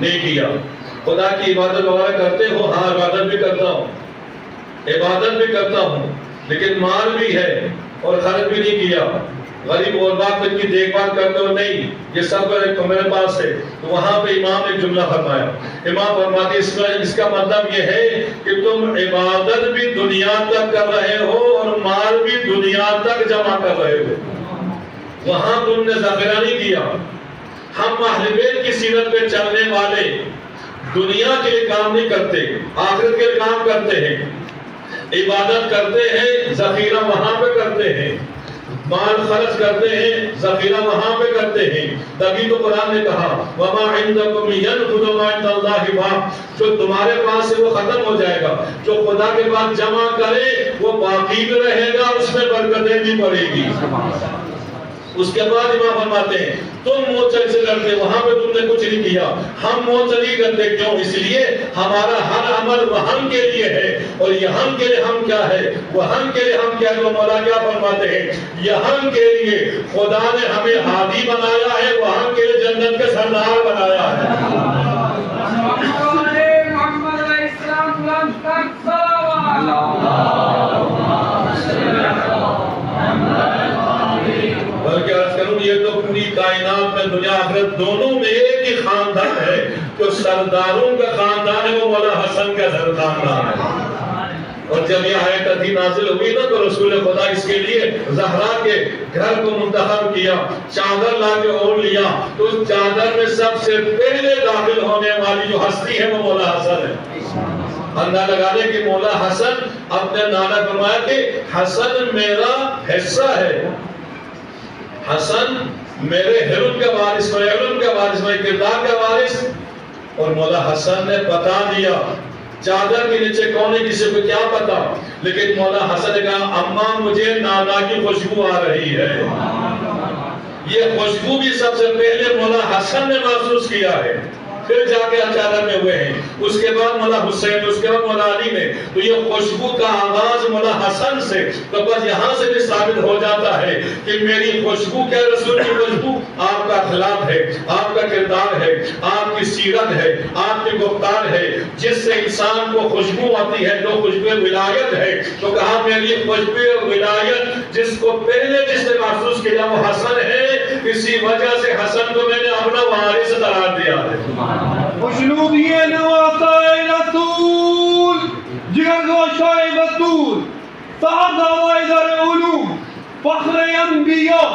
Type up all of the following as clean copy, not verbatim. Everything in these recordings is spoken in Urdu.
نہیں کیا۔ خدا کی عبادت وغیرہ کرتے ہو؟ ہاں عبادت بھی کرتا ہوں، عبادت بھی کرتا ہوں، لیکن مال بھی ہے اور خرچ بھی نہیں کیا۔ غریب غربا کی دیکھ بھال کرتے ہو؟ نہیں، یہ سب میرے پاس ہے۔ تو وہاں پہ امام نے جملہ فرمایا، امام فرماتے اس کا مطلب یہ ہے کہ تم عبادت بھی دنیا تک کر رہے ہو اور مال بھی دنیا تک جمع کر رہے ہو، وہاں تم نے ذخیرہ نہیں کیا۔ ہم اہل بیت کی سیرت پہ چلنے والے دنیا کے لیے کام نہیں کرتے، آخرت کے لیے کام کرتے ہیں، عبادت کرتے ہیں، ذخیرہ وہاں پہ کرتے ہیں، مال خرچ کرتے ہیں، ذخیرہ وہاں پہ کرتے ہیں۔ تبھی تو قرآن نے کہا وَمَا عِنْدَكُمْ يَنْفُدُ وَمَا عِنْدَ اللَّهِ بَاقٍ، جو تمہارے پاس ہے وہ ختم ہو جائے گا، جو خدا کے پاس جمع کرے وہ باقی بھی رہے گا، اس میں برکتیں بھی پڑے گی۔ اس کے بعد امام فرماتے ہیں تم موچل سے کرتے، وہاں پہ تم نے کچھ نہیں کیا، ہم موچل نہیں کرتے، کیوں؟ اس لیے ہمارا ہر عمل وہن کے لیے ہے، اور یہن کے لیے ہم کیا ہے، وہن کے لیے ہم کیا ہے۔ مولا کیا فرماتے ہیں، یہن کے لیے خدا نے ہمیں ہادی بنایا ہے، وہن کے لیے جنت کے سردار بنایا ہے۔ بلکہ عرض کروں یہ تو پوری کائنات میں دنیا آخرت دونوں میں ایک ہی خاندان ہے، جو سرداروں کا خاندان ہے وہ مولا حسن کا خاندان ہے۔ اور جب یہ آیت نازل ہوئی نا تو رسول خدا اس کے لیے زہرا کے گھر کو منتخب کیا، چادر لا کے اوڑھ لیا، تو اس چادر میں سب سے پہلے داخل ہونے والی جو ہستی ہے وہ مولا حسن ہے۔ اندازہ لگا لیں کہ مولا حسن اپنے نانا فرمایا کہ حسن میرا حصہ ہے، حسن میرے حلم کا وارث، میرے علم کا وارث، میرے کردار کا وارث۔ اور مولا حسن نے بتا دیا، چادر کے نیچے کون ہے کسی کو کیا پتا، لیکن مولا حسن نے کہا اماں مجھے نانا کی خوشبو آ رہی ہے۔ یہ خوشبو بھی سب سے پہلے مولا حسن نے محسوس کیا ہے، پھر جا کے چادر میں ہوئے ہیں، اس کے بعد مولا حسین، اس کے بعد مولا علی میں۔ تو یہ خوشبو کا آغاز مولا حسن سے، تو بس یہاں سے بھی ثابت ہو جاتا ہے کہ میری خوشبو کیا، رسول کی خوشبو آپ کا اخلاق ہے، آپ کا کردار ہے، آپ کی سیرت ہے، آپ کی گفتار ہے، جس سے انسان کو خوشبو آتی ہے، جو خوشبو ولایت ہے۔ تو کہا میری خوشبو ولایت جس کو پہلے جس نے محسوس کیا وہ حسن ہے، اسی وجہ سے حسن کو میں نے اپنا وارث قرار دیا ہے۔ خوشنودی نواسائے رسول، جگر گوشائے بطول، سعد آوائی در علوم، فخر انبیاء،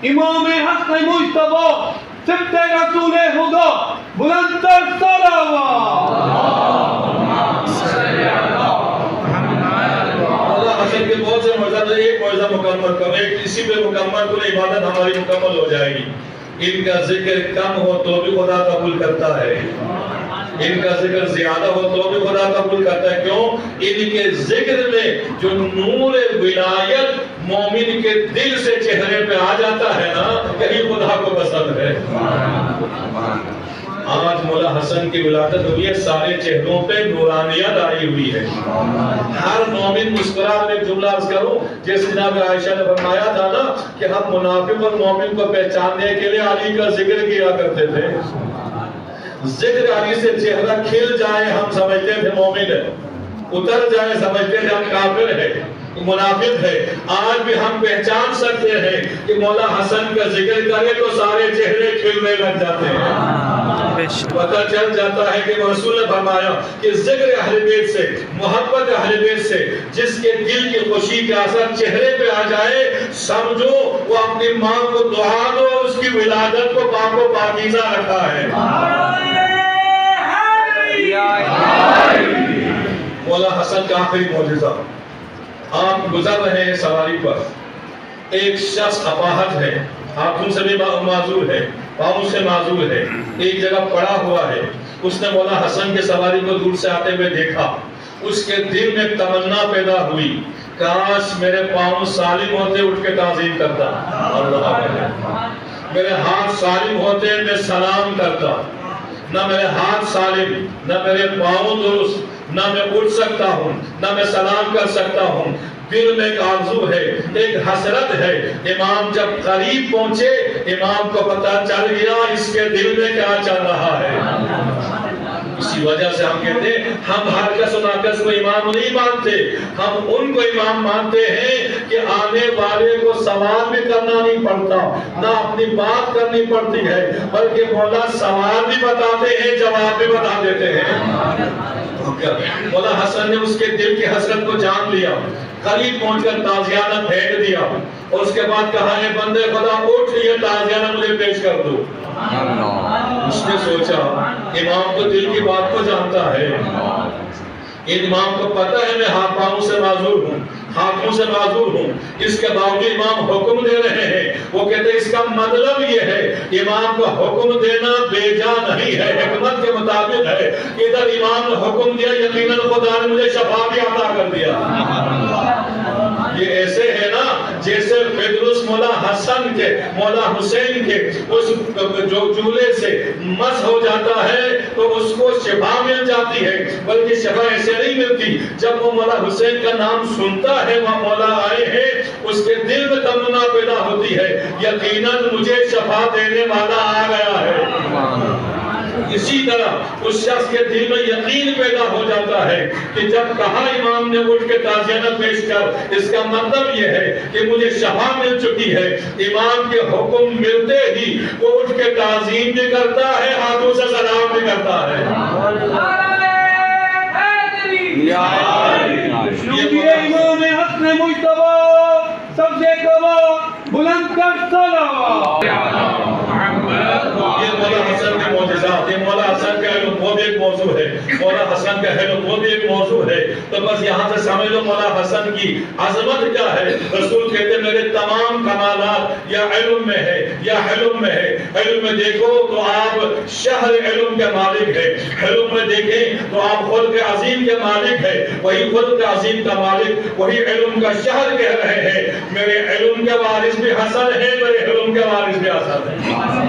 امام حق مجتبی، سبت رسول خدا، بلندتر صلوات۔ اللہ حسن کے بہت سے معجزات، ایک معجزہ مکمل کرو، ایک اسی پہ مکمل کرو، عبادت ہماری مکمل ہو جائے گی۔ ان کا ذکر کم ہو تو بھی خدا قبول کرتا ہے، ان کا ذکر زیادہ ہو تو بھی خدا قبول کرتا ہے۔ کیوں؟ ان کے ذکر میں جو نور ولایت مومن کے دل سے چہرے پہ آ جاتا ہے نا، یہی خدا کو پسند ہے۔ آج مولا حسن کی ولادت ہوئی ہے، سارے چہروں پہ نورانیت آئی ہوئی ہے، ہر مومن مسکرا۔ میں ایک جملہ عرض کروں، جیسے جناب عائشہ نے فرمایا تھا نا کہ ہم منافق اور مومن کو پہچاننے کے لیے علی کا ذکر کیا کرتے تھے، ذکر علی سے چہرہ کھل جائے ہم سمجھتے تھے مومن ہے، اتر جائے سمجھتے تھے ہم کافر ہے، منافق ہے۔ آج بھی ہم پہچان سکتے ہیں کہ مولا حسن کا ذکر کرے تو سارے چہرے کھلنے لگ جاتے ہیں، پتہ چل جاتا ہے کہ رسول نے فرمایا کہ ذکر اہل بیت سے، محبت اہل بیت سے جس کے دل کی خوشی کا اثر چہرے پہ آ جائے، سمجھو وہ اپنی ماں کو دعا دو، اس کی ولادت کو پاک و پاکیزہ رکھا ہے۔ مولا حسن کا آخری معجزہ، آپ گزر رہے ہیں سواری پر، ایک شخص اپاہج ہے، ہاتھوں سے بھی معذور ہے، پاؤں سے معذور ہے، ایک جگہ پڑا ہوا ہے۔ اس نے مولا حسن کے سواری کو دور سے آتے ہوئے دیکھا، اس کے دل میں تمنا پیدا ہوئی، کاش میرے پاؤں سالم ہوتے اٹھ کے تعظیم کرتا، میرے ہاتھ سالم ہوتے میں سلام کرتا، نہ میرے ہاتھ سالم، نہ میرے پاؤں درست، نہ میں اٹھ سکتا ہوں، نہ میں سلام کر سکتا ہوں۔ دل میں ایک آرزو ہے، ایک حسرت ہے۔ امام جب قریب پہنچے، امام کو پتہ چل گیا اس کے دل میں کیا چل رہا ہے۔ اسی وجہ سے ہم کہتے ہیں ہم ہر کس و ناکس کو امام نہیں مانتے، ہم ان کو امام مانتے ہیں کہ آنے والے کو سوال بھی کرنا نہیں پڑتا، نہ اپنی بات کرنی پڑتی ہے، بلکہ مولا سوال بھی بتاتے ہیں، جواب بھی بتا دیتے ہیں۔ مولا حسن نے اس کے دل کی حسرت کو جان لیا، قریب پہنچ کر تازیانہ پھینک دیا اور اس کے بعد کہا ہے بندے خدا اٹھ یہ تازیانہ مجھے پیش کر دو۔ اس نے سوچا امام تو دل کی بات کو جانتا ہے، امام کو پتہ ہے میں ہاتھ پاؤں سے معذور ہوں، ہاتھوں سے معذور ہوں، اس کے باوجود امام حکم دے رہے ہیں۔ وہ کہتے ہیں اس کا مطلب یہ ہے امام کا حکم دینا بے جا نہیں ہے، حکمت کے مطابق ہے۔ ادھر امام نے حکم دیا، یقیناً خدا نے مجھے شفا بھی عطا کر دیا۔ یہ ایسے ہے نا جیسے فیدروس مولا حسن کے مولا حسین کے اس جو چولہے سے مس ہو جاتا ہے تو اس کو شفا مل جاتی ہے، بلکہ شفا ایسے نہیں ملتی، جب وہ مولا حسین کا نام سنتا ہے وہ مولا آئے ہیں اس کے دل میں تمنا پیدا ہوتی ہے، یقیناً مجھے شفا دینے والا آ گیا ہے۔ اسی طرح اس شخص کے دل میں یقین پیدا ہو جاتا ہے کہ جب کہا امام نے اٹھ کے تازیانہ پیش کر، اس کا مطلب یہ ہے کہ مجھے شفا مل چکی ہے۔ امام کے حکم ملتے ہی وہ اٹھ کے تعظیم بھی کرتا ہے، ہاتھوں سے سلام بھی کرتا ہے۔ یہ امام حسن مجتبی سب سے کما بلند کر صلوات۔ یہ مولا حسن کے معجزات، یہ مولا حسن کا علم وہ بھی ایک موضوع ہے، مولا حسن کا علم وہ بھی ایک موضوع ہے۔ تو بس یہاں سے سمجھ لو مولا حسن کی عظمت کیا ہے۔ رسول کہتے ہیں میرے تمام کمالات یا علم میں ہے یا حلم میں ہے۔ علم میں دیکھو تو آپ شہر علم کے مالک ہے، حلم میں دیکھیں تو آپ خلق عظیم کے مالک ہے۔ وہی خلق عظیم کا مالک، وہی علم کا شہر کہہ رہے ہیں میرے علم کے وارث بھی حسن ہے، میرے حلم کے وارث بھی حسن ہے۔